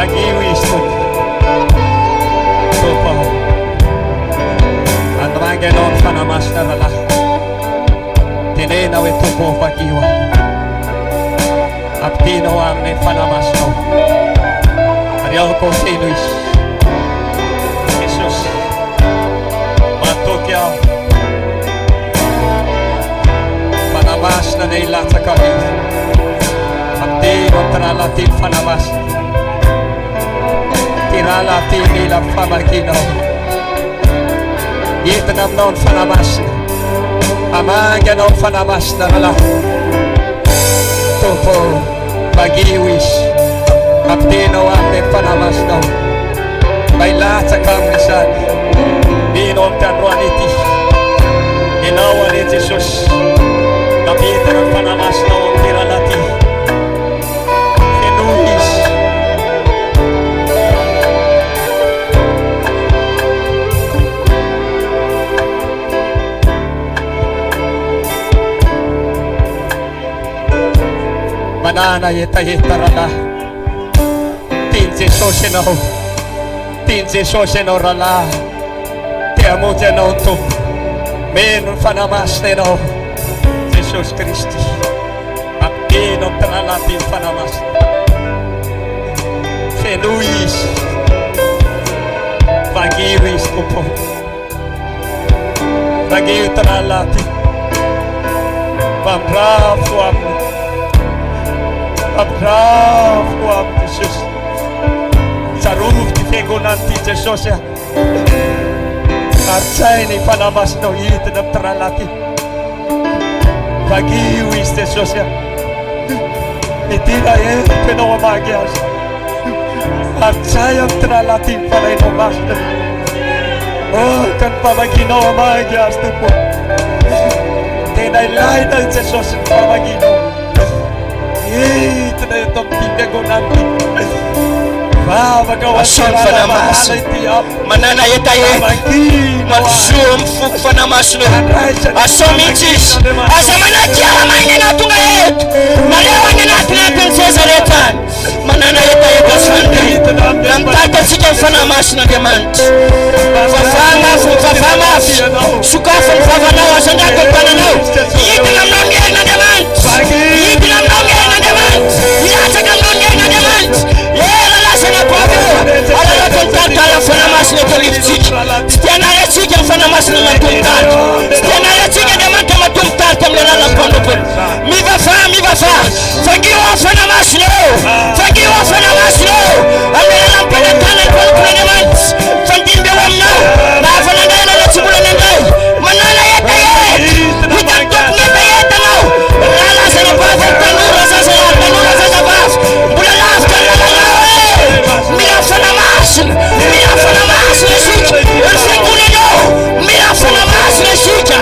Bagiwi istut. Tupo. Andrangenon fanamastarala. Tinena we tupo bagiwa. Aptino ang ni fanamasno. Ariel ko sinuis. Jesus. Matokyaw. Fanamas na nila sa kami. Aptino tralatin fanamas. Tiralatin nila famaginaw. Yitanam noon fanamas. Amanga noon fanamas na nala. Tupo bagiwis. Aptino ang ni fanamas noon. Baila sa kamisan. Binom tanruan iti. Ginawa ni Jesus. Napita ng fanamas noon tiralati. Kenuhis. Manana yeta-yetarala. Tinsi soseno. Tinsi soseno rala. Tiamo janonto. Men fanamas neno. Jesus Christi. Aptino tralatin fanamas. Fenuis. Vagiwis kupo. Vagiw tralatin. Pambravo amne. Pambravo amne Jesus. Saruf ti fego nanti Jesus ya. Arcaini fanamas no yita na tralatin. Vagiwis Jesus ya. Itira penoa magias. Arcayam tralatin para inomas. Oh, kan pamagino magias tu po. Tinailay na Jesus pamagino. Ito na itong pinago natin. Asun fanamas. Manana yetaye. Mansum fuk fanamas no. Asomitis. Asamana kiala mainena tungaet. Nalewa nena tunapen sesaretan. Manana yetaye kasande. Namtata sike fanamas na demant. Fafama fafama. Sukafa fafana wasanda kolpananau. Yiti namnonge na demant. Yiti namnonge na demant. Yata namnonge na demant. Sana kwabo ala kontata la fanamas le toliftik tiana ya chike fanamas le matumtat tiana ya chike de matumtat kamlela la pondopon mi va fa fagiwa fanamas lo amela la penatana kwa prenement fangimbe wamna na fanana la chibula nende manana yetaye witaktok nende yetano la sana pa tanura sasa baf bulala Mira fanamas le shika. Elfengunino. Mira fanamas le shika.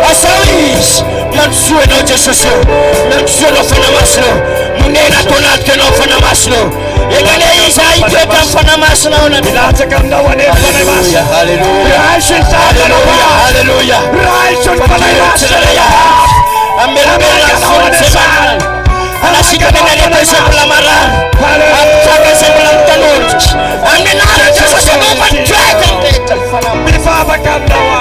Asawis. Nansue no Jesus. Nansue no fanamas no. Munena tonat ke no fanamas no. Egale isa iketa fanamas no na. Bilata kamda wane fanamas. Hallelujah. Hallelujah. Fanamas. Ambela fanamas. Anasika dengan pesa pelamaran, apakah sebelum telur? Ambil aja sesuatu penjagaan kita. Berfahamkan doa.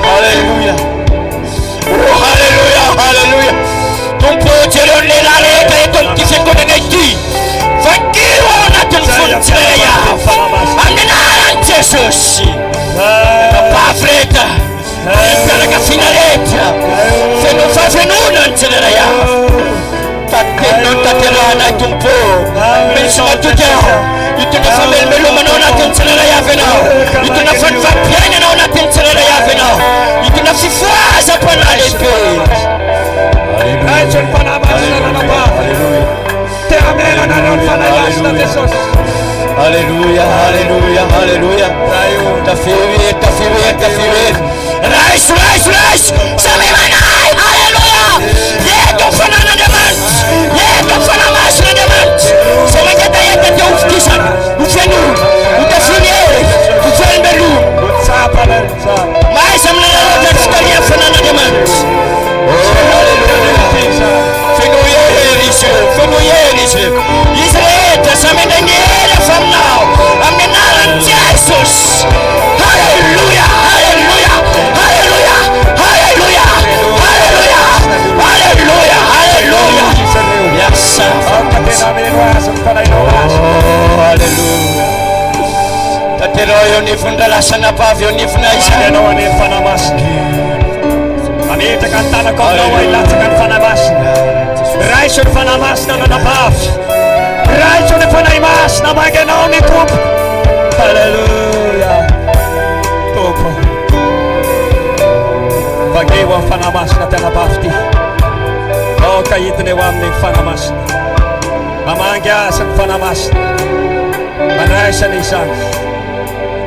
Hallelujah, hallelujah. Tumpu jalan lelare itu kisahku dengan ini. Fakir orang telpon saya. Ambil aja Yesus. Apa Freda? Pergi finaleta. Fenunan saya. Non taterana tumpo menso tuja itu na famel melo manona tentsela ya fena itu na fan va piana na ona tentsela ya fena itu na sifuaza panale pe haleluya fanamas na pa haleluya te amena na non fanamas na Jesus haleluya tayo tafiwe rais sami manai haleluya yeto fanana demant yeto fanamas na demant semajata yete ufkisan ufenu utafine ufenbelu mais amna na tskaria fanana demant haleluya fenu yeris eo nifundra lasana pavy eo nifona Manao ny fanamasina. Mametraka ny tanako aminao ilatsaka ny fanamasina. Raiso ny fanamasina nanapavy. Raiso ny fanahy masina manganao ny tompo. Halleluja. Tompo. Vageo amin'ny fanamasina tena pavy ty. Ka hitiny eo amin'ny fanamasina. Mamangy asa ny fanamasina. Manraisana izany.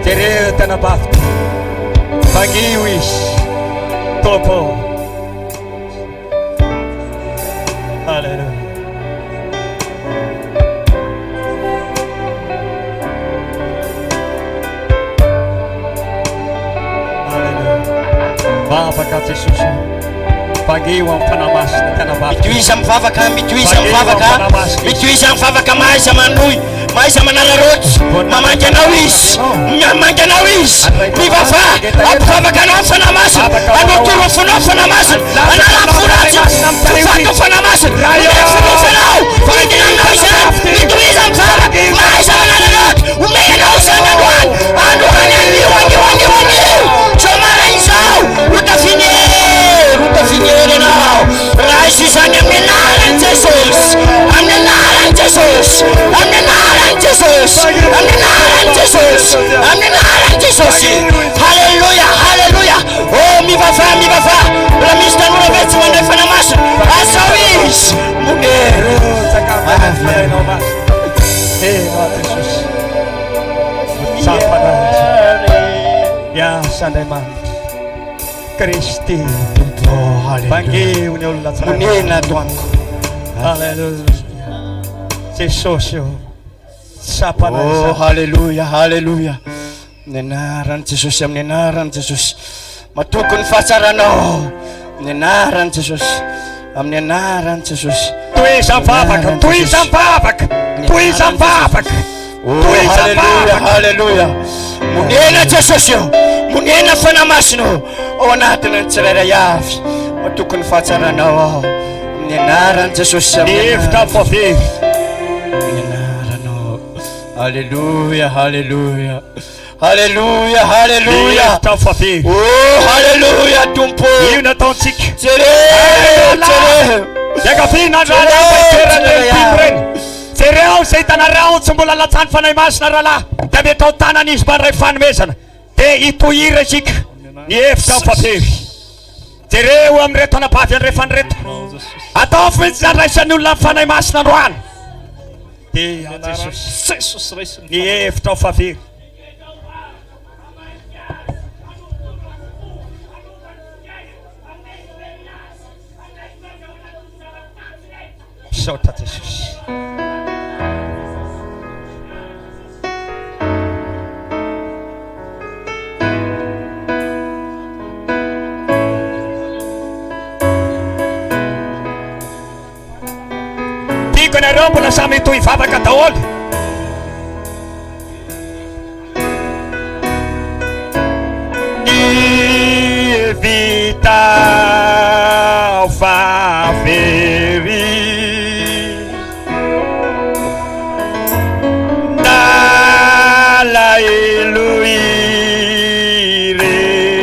Jereo tena pavy ty. Vageo izy. Tompo. Halleluja. Vavaka Jesosy. Vageo amin'ny fanamasina tena pavy. Mitoiza mivavaka, mitoiza mivavaka, mitoiza mivavaka maiza manoy, maiza manararotsy, mamangy anao izy, mamangy anao izy. Mivava, ampivavaka anao fanamasina, anotoro fonao fanamasina, anarafuratsy, fivaka fanamasina, anarafurasanao, fidina aminao izany, mitoiza mivavaka, maiza manararotsy, omeny anao izany androany, androany anio, somaran'izao, rotafiniere anao, raiso izany amin'ny anaran'i Jesosy, amin'ny anaran'i Jesosy, amin'ny anaran'i Jesosy, amin'ny anaran'i Jesosy, amin'ny anaran'i Jesosy. Halleluja, halleluja. Oh, mivava, mivava. Raha misy tanora ve tsy mandray fanamasina, asao izy. Monero. Yes, Andemani. Kristi. Vageo ny olona tsara. Monena toamiko. Halleluja. Jesosy io. Sapana Oh, izany. halleluja, halleluja. Amin'ny anaran'i Jesosy, amin'ny anaran'i Jesosy. Matoko ny fahatsaranao. Amin'ny anaran'i Jesosy, amin'ny anaran'i Jesosy. Toiza mivavaka, toiza mivavaka, toiza mivavaka. Oh, halleluja, halleluja. Monena Jesosy io, monena fanamasina io. Ao anatiny ny tsirairay avy. Matoko ny fahatsaranao ao. Amin'ny anaran'i Jesosy, Ny hevitra voavevy. amin'ny anaranao. Halleluja, halleluja. Halleluja, Ny halleluja. hevitra voavevy. Oh, halleluja, tompo. Io nataontsika. Jereo, jereo. Iakafiana rahalava itoerany timo reny. Jereo izay hitanareo tsy mbola latsany fanahy masina rahalahy. Dia mety ao tanany izy mandray fanomezana. Dia hitohira isika. Ny hevitra voavevy. Jereo amin'ny reto anapavy andrefa ny reto. Atao fitsy zany raisan'ny olona amin'ny fanahy masina androany. Dia Jesosy. Ny hevitra voavevy. Misaotra Jesosy. Tiako ianareo mbola samy hitohy vavaka daholo. Ny vita vavevy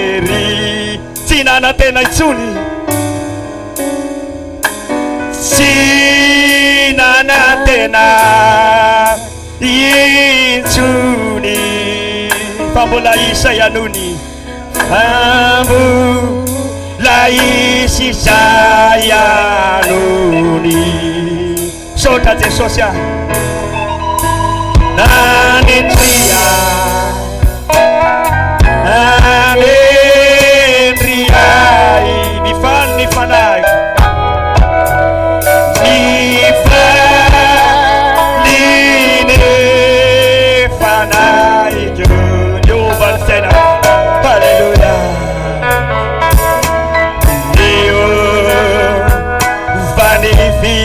irery tsy nanantena itsony, tsy nanantena intsony, fa mbola isa ianony, mbola isy izay ianony. Sotra Jesosy a nanendria anendriai ny fanahy ny fanahy Jehovah tena. Halleluja. Vanifi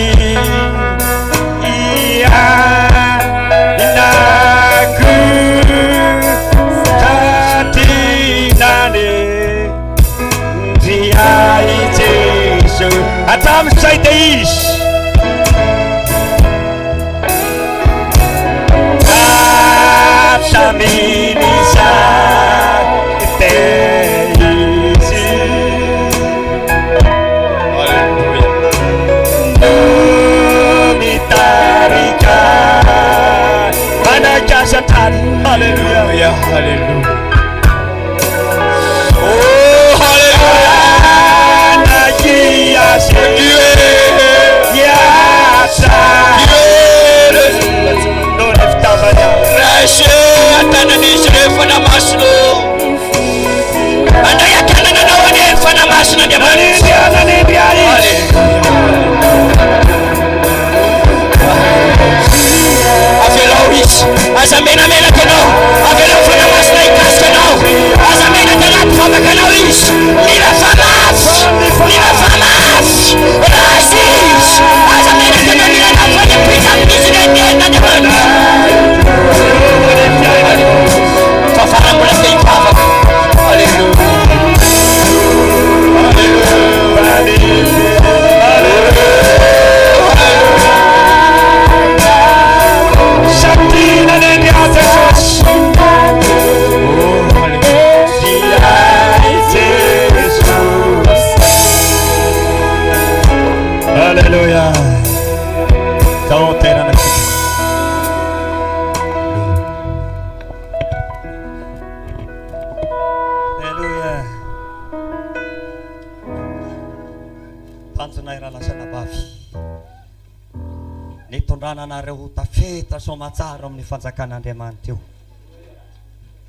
nitondrana anareo ho tafetra somatsara amin'ny fanjakan'Andriamanitra io.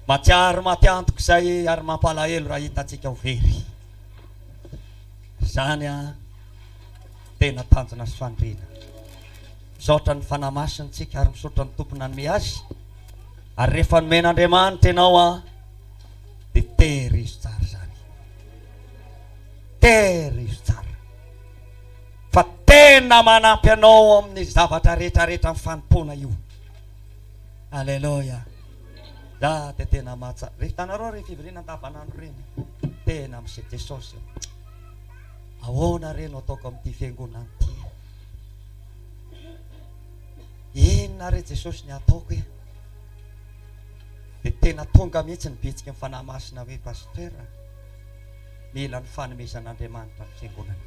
Matsiaro matiantoko izay ary mampalahelo raha hitatsika ho very. Zany tena tanjona sy fandrina. Misaotra ny fanamasintsika ary misaotra ny tompony hanome azy. Ary rehefa nomen'Andriamanitra ianao dia tehirizo tsara zany. Tehirizo tsara. Fa tena manampy anao amin'ny zavatra rehetrarehetra amin'ny fanompona io. Alleluia. Da dia tena mahatsara. Rehetanareo reny fivoriana andavanandro reny. Tena amin'izay Jesosy. Ahoana reny ataoko amin'ity fiangonana ity? Inona re Jesosy ny ataoko e? Dia tena tonga mihitsy ny bitsika ny fanahy masina hoe pasteur, mila ny fanomezan'Andriamanitra ny fiangonana.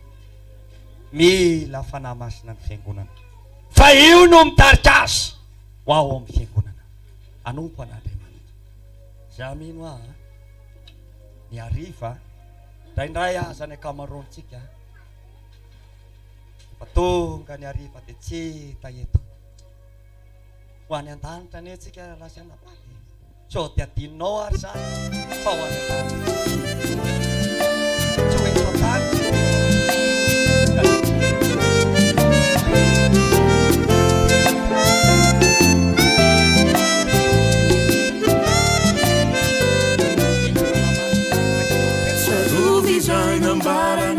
Mila fanahy masina ny fiangonana. Fa io no mitarika azy ho ao amin'ny fiangonana. Anompo an'Andriamanitra. Za mino ny hariva indraindray aza ny akamaroantsika. Fa tonga ny hariva dia tsy hita eto. Ho any an-danitra ny antsika lasaina paly. So dia adinonao ary zany fa ho any an-danitra. Tsy ho eto an-danitra. Sarovy izay nambarana